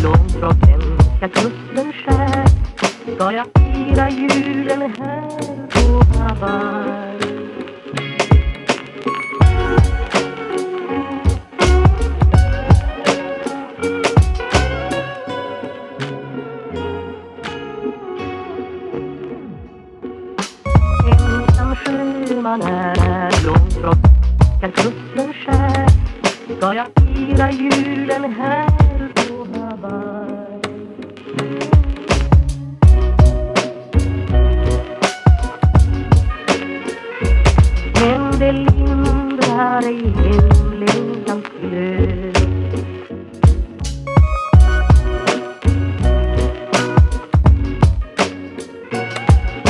Långt från svenska kusten skär ska jag fira julen här på Hawaii. Ensam sjöman är långt från svenska kusten skär ska jag fira julen här på Hawaii. Men det lindrar ej hemlängtans glöd.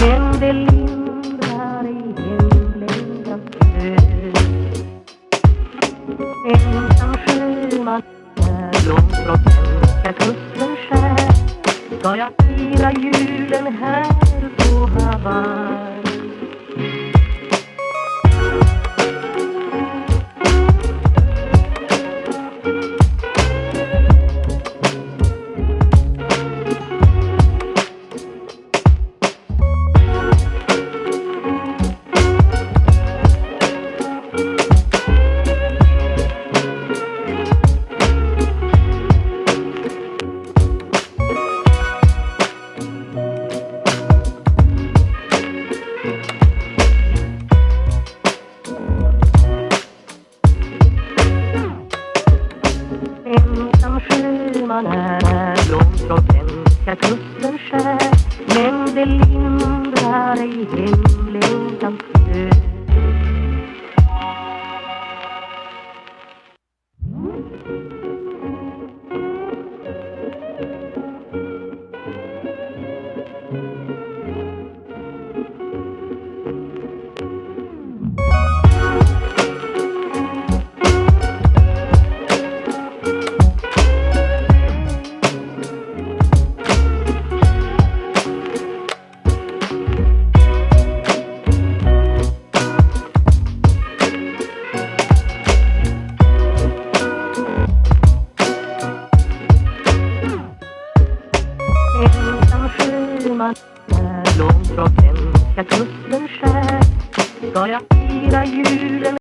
Men det lindrar ej hemlängtans glöd. Ensam sjöman är långt från svenska kusten skär ska jag fira julen här på Hawaii. Ensam sjöman är långt från svenska kusten skär men det lindrar ej hemlängtans glöd. Ensam sjöman är långt från svenska kusten skär ska jag fira julen